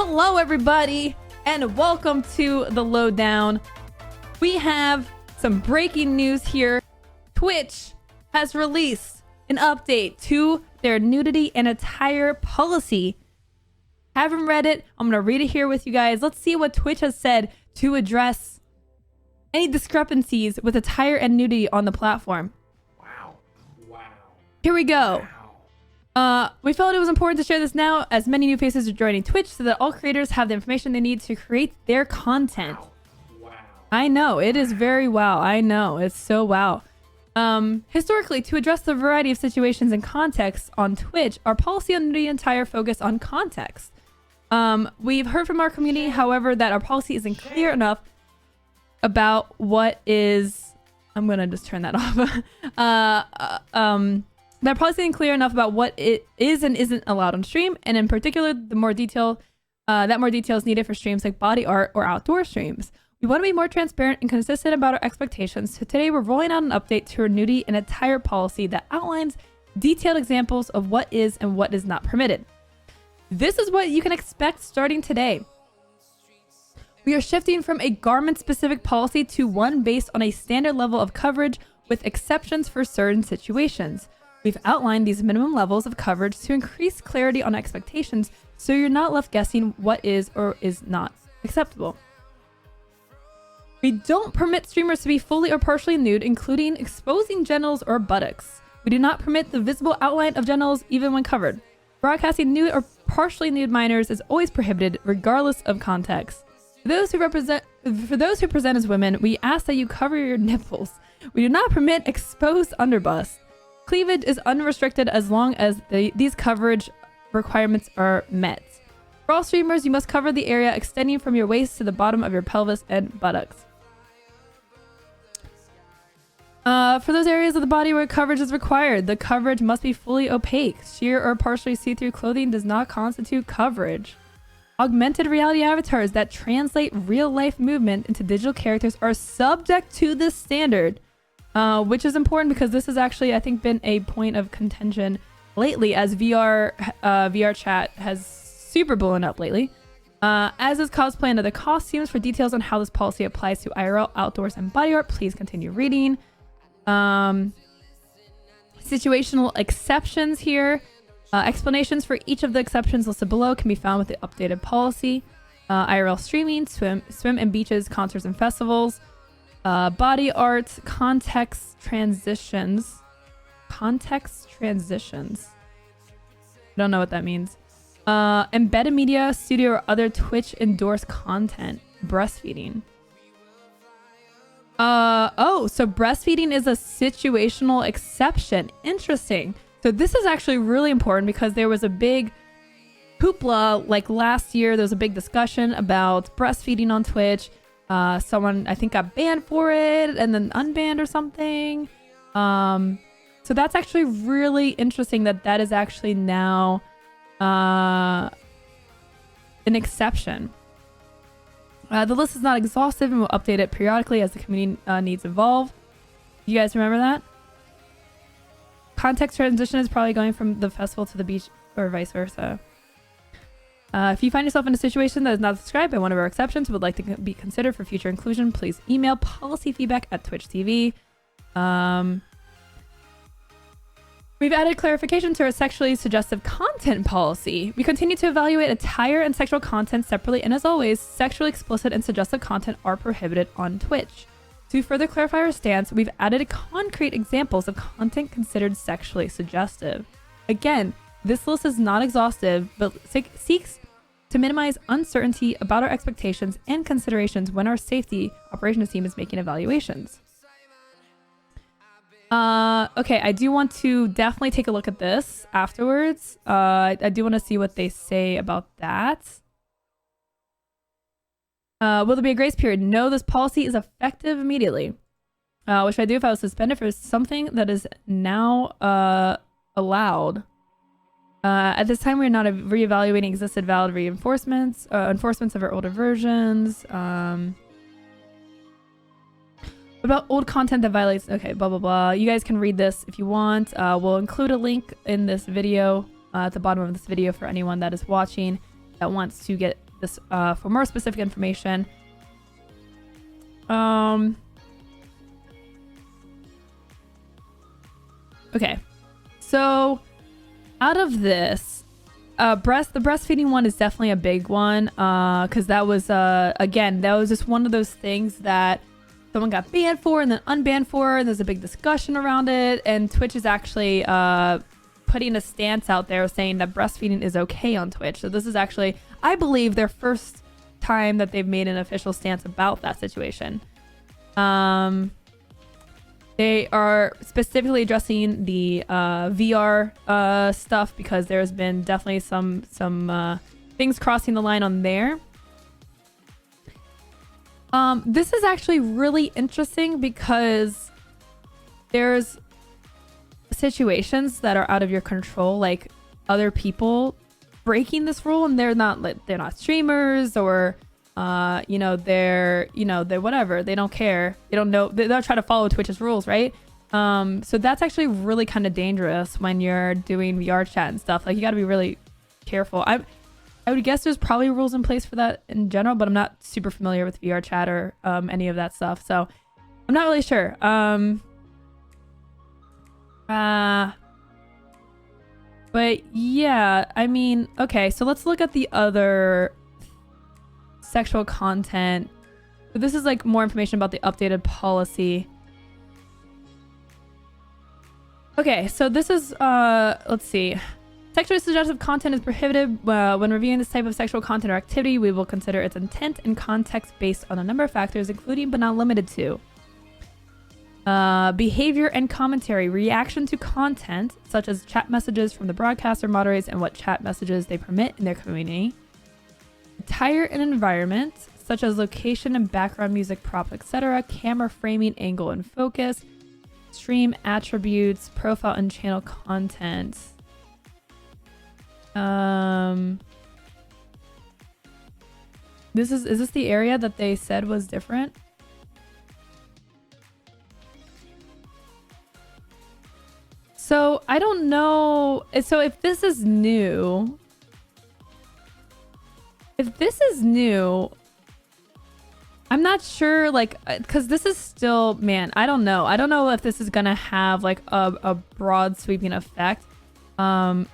Hello everybody and welcome to the lowdown. We have some breaking news here. Twitch has released an update to their nudity and attire policy. Haven't read it. I'm gonna read it here with you guys. Let's see what Twitch has said to address any discrepancies with attire and nudity on the platform. Wow. Here we go. We felt it was important to share this now, as many new faces are joining Twitch, so that all creators have the information they need to create their content. Wow. I know, it is very wow. I know, it's so wow. Historically, to address the variety of situations and contexts on Twitch, our policy on nudity and attire focus on context. We've heard from our community, however, that our policy isn't clear enough about what is... I'm gonna just turn that off. They're probably clear enough about what it is and isn't allowed on stream, and in particular, the more detail is needed for streams like body art or outdoor streams. We want to be more transparent and consistent about our expectations, so today we're rolling out an update to our nudity and attire policy that outlines detailed examples of what is and what is not permitted. This is what you can expect starting today. We are shifting from a garment-specific policy to one based on a standard level of coverage with exceptions for certain situations. We've outlined these minimum levels of coverage to increase clarity on expectations, so you're not left guessing what is or is not acceptable. We don't permit streamers to be fully or partially nude, including exposing genitals or buttocks. We do not permit the visible outline of genitals even when covered. Broadcasting nude or partially nude minors is always prohibited, regardless of context. For those who present as women, we ask that you cover your nipples. We do not permit exposed underbust. Cleavage is unrestricted as long as these coverage requirements are met. For all streamers, you must cover the area extending from your waist to the bottom of your pelvis and buttocks. For those areas of the body where coverage is required, the coverage must be fully opaque. Sheer or partially see-through clothing does not constitute coverage. Augmented reality avatars that translate real-life movement into digital characters are subject to this standard. Which is important because this has actually, I think, been a point of contention lately, as VR chat has super blown up lately. As is cosplay and other costumes. For details on how this policy applies to IRL, outdoors, and body art, please continue reading. Situational exceptions here. Explanations for each of the exceptions listed below can be found with the updated policy. IRL streaming, swim and beaches, concerts and festivals. Body art, context transitions. Context transitions. I don't know what that means. Embedded media, studio, or other Twitch endorsed content. Breastfeeding. So breastfeeding is a situational exception. Interesting. So this is actually really important because there was a big hoopla, like last year, there was a big discussion about breastfeeding on Twitch. Someone I think got banned for it and then unbanned or something. So that's actually really interesting that is actually now an exception. The list is not exhaustive and we'll update it periodically as the community needs evolve. You guys remember that? Context transition is probably going from the festival to the beach or vice versa. If you find yourself in a situation that is not described by one of our exceptions but would like to be considered for future inclusion, please email policyfeedback@Twitch TV. We've added clarification to our sexually suggestive content policy. We continue to evaluate attire and sexual content separately, and as always, sexually explicit and suggestive content are prohibited on Twitch. To further clarify our stance, we've added concrete examples of content considered sexually suggestive. Again, this list is not exhaustive, but seeks to minimize uncertainty about our expectations and considerations when our safety operations team is making evaluations. Okay, I do want to definitely take a look at this afterwards. I do want to see what they say about that. Will there be a grace period? No, this policy is effective immediately. Which I do if I was suspended for something that is now allowed. At this time, we are not reevaluating existed valid reinforcements, enforcements of our older versions. About old content that violates... Okay, blah, blah, blah. You guys can read this if you want. We'll include a link in this video, at the bottom of this video for anyone that is watching that wants to get this for more specific information. Okay, so out of this, the breastfeeding one is definitely a big one, because that was again, that was just one of those things that someone got banned for and then unbanned for, and there's a big discussion around it, and Twitch is actually putting a stance out there saying that breastfeeding is okay on Twitch. So this is actually, I believe, their first time that they've made an official stance about that situation. They are specifically addressing the VR stuff, because there's been definitely some things crossing the line on there. This is actually really interesting because there's situations that are out of your control, like other people breaking this rule, and they're not streamers, or they're whatever, they don't care, they don't know, they don't try to follow Twitch's rules, right? So that's actually really kind of dangerous when you're doing VR chat and stuff. Like, you got to be really careful. I would guess there's probably rules in place for that in general, but I'm not super familiar with VR chat or any of that stuff, so I'm not really sure. But yeah, I mean, okay, so let's look at the other sexual content. So this is like more information about the updated policy. Okay, so this is let's see. Sexually suggestive content is prohibited. When reviewing this type of sexual content or activity, we will consider its intent and context based on a number of factors, including but not limited to behavior and commentary, reaction to content such as chat messages from the broadcaster moderators and what chat messages they permit in their community, attire and environment such as location and background music, props, etc., camera framing, angle and focus, stream attributes, profile and channel content. Is this the area that they said was different? So I don't know. So if this is new, I'm not sure, like, because this is still, man, I don't know. I don't know if this is going to have like a broad sweeping effect on,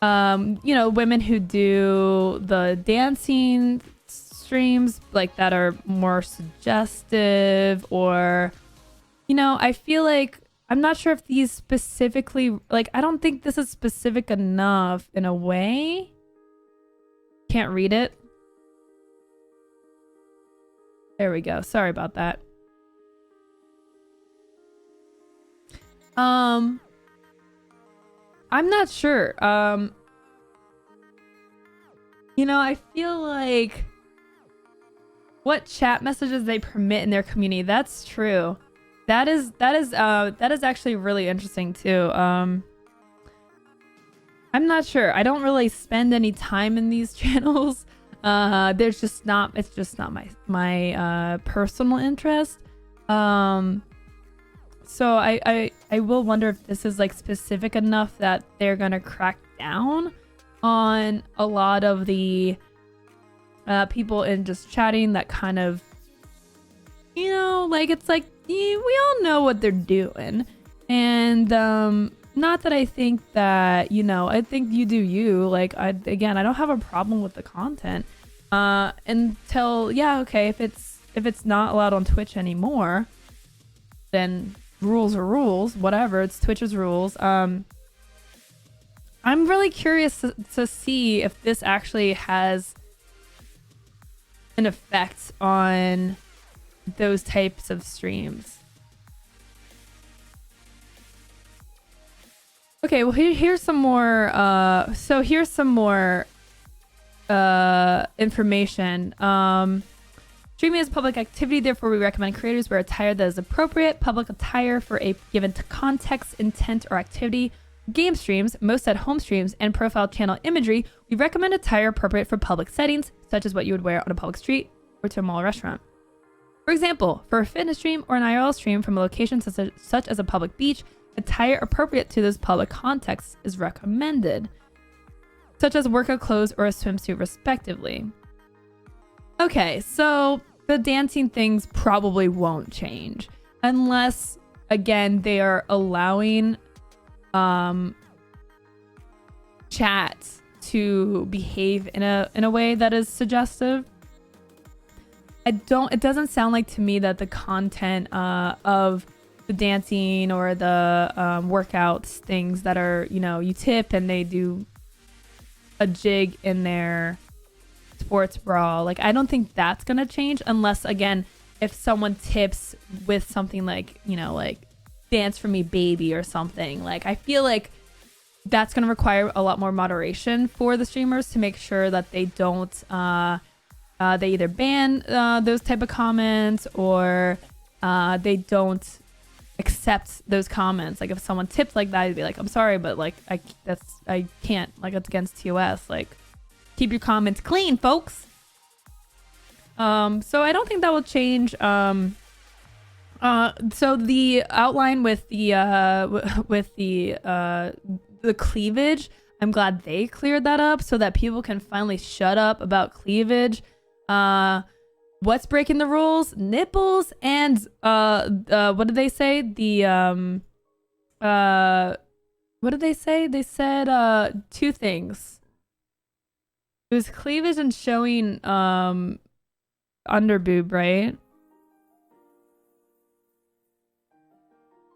women who do the dancing streams, like, that are more suggestive, or, I feel like, I'm not sure if these specifically, like, I don't think this is specific enough in a way. Can't read it. There we go. Sorry about that. I'm not sure. I feel like what chat messages they permit in their community, that's true. That is actually really interesting too. I'm not sure. I don't really spend any time in these channels. It's just not my personal interest. So I will wonder if this is like specific enough that they're gonna crack down on a lot of the people in just chatting that kind of, like, it's like, we all know what they're doing. And not that I think that, I think you do you. Like, I don't have a problem with the content until, okay, if it's not allowed on Twitch anymore, then rules are rules, whatever, it's Twitch's rules. I'm really curious to see if this actually has an effect on those types of streams. Okay, well, here's some more here's some more information. Streaming is a public activity, therefore we recommend creators wear attire that is appropriate. Public attire for a given context, intent, or activity. Game streams, most at home streams, and profile channel imagery, we recommend attire appropriate for public settings, such as what you would wear on a public street or to a mall or restaurant. For example, for a fitness stream or an IRL stream from a location such as a public beach, attire appropriate to those public contexts is recommended. such as workout clothes or a swimsuit, respectively. Okay, so the dancing things probably won't change unless, again, they are allowing chat to behave in a way that is suggestive. It doesn't sound like to me that the content of the dancing or the workouts, things that are, you tip and they do a jig in their sports bra, like I don't think that's gonna change unless, again, if someone tips with something like, like dance for me baby or something. Like I feel like that's gonna require a lot more moderation for the streamers to make sure that they don't they either ban those type of comments or they don't accept those comments. Like if someone tipped like that, you'd be like, I'm sorry, but like I can't, like it's against TOS. Like keep your comments clean, folks. So I don't think that will change. So the outline with the cleavage, I'm glad they cleared that up so that people can finally shut up about cleavage. What's breaking the rules? Nipples and what did they say? What did they say? They said two things. It was cleavage and showing underboob, right?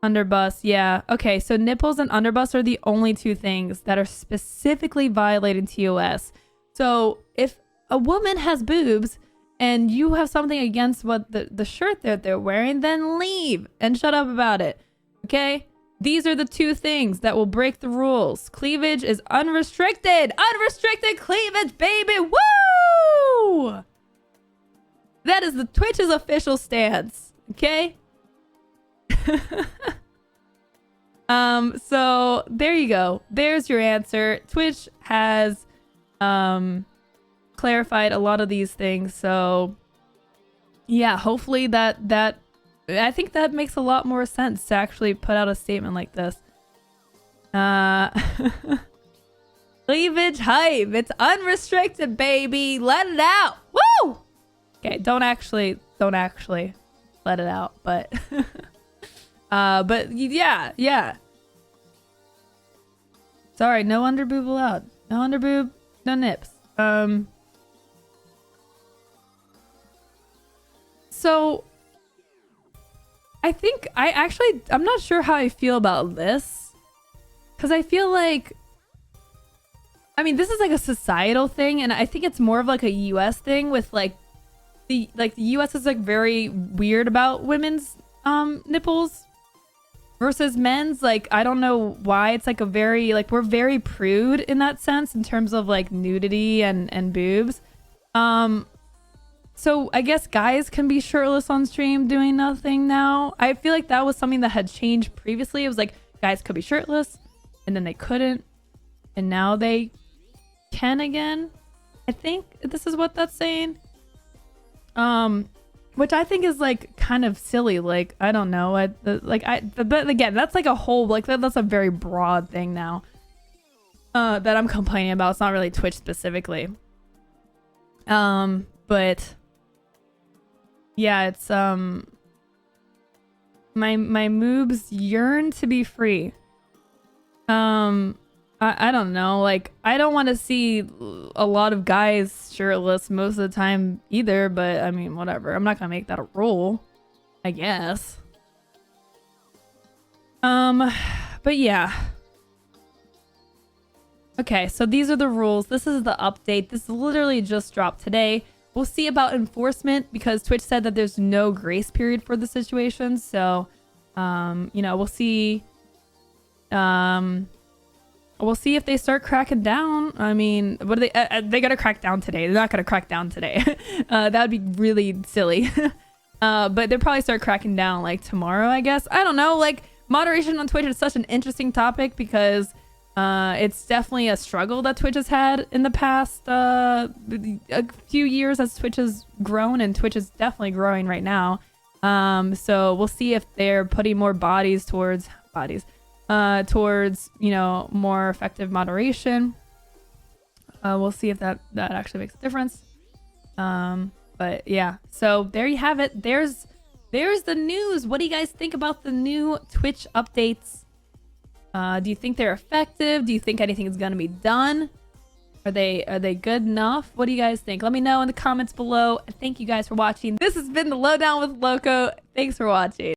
Underbust, yeah. Okay, so nipples and underbust are the only two things that are specifically violating TOS. So if a woman has boobs and you have something against what the shirt that they're wearing, then leave and shut up about it. Okay? These are the two things that will break the rules. Cleavage is unrestricted. Unrestricted cleavage, baby. Woo! That is the Twitch's official stance. Okay? So there you go. There's your answer. Twitch has clarified a lot of these things. So yeah, hopefully that I think that makes a lot more sense to actually put out a statement like this. Cleavage hype. It's unrestricted, baby. Let it out. Woo! Okay, don't actually let it out, but but yeah. Sorry, no underboob allowed. No underboob, no nips. So I'm not sure how I feel about this, because I feel like, I mean, this is like a societal thing, and I think it's more of like a US thing with like the US is like very weird about women's nipples versus men's. Like I don't know why it's like a very, like we're very prude in that sense in terms of like nudity and boobs. So I guess guys can be shirtless on stream doing nothing now. I feel like that was something that had changed previously. It was like guys could be shirtless and then they couldn't, and now they can again. I think this is what that's saying. Which I think is like kind of silly. Like I don't know. But again, that's like a whole, like that's a very broad thing now that I'm complaining about. It's not really Twitch specifically. But yeah, it's my moobs yearn to be free. I don't know, like I don't want to see a lot of guys shirtless most of the time either, but I mean whatever, I'm not gonna make that a rule, I guess. But yeah, okay, so these are the rules. This is the update. This literally just dropped today. We'll see about enforcement because Twitch said that there's no grace period for the situation. So, you know, we'll see. We'll see if they start cracking down. I mean, what are they gotta crack down today. They're not gonna crack down today. That would be really silly. But they'll probably start cracking down like tomorrow, I guess. I don't know. Like moderation on Twitch is such an interesting topic because it's definitely a struggle that Twitch has had in the past a few years as Twitch has grown, and Twitch is definitely growing right now. So we'll see if they're putting more bodies towards, you know, more effective moderation. We'll see if that actually makes a difference. But yeah, so there you have it. There's the news. What do you guys think about the new Twitch updates? Do you think they're effective? Do you think anything is gonna be done? Are they good enough? What do you guys think? Let me know in the comments below. Thank you guys for watching. This has been the Lowdown with Lowco. Thanks for watching.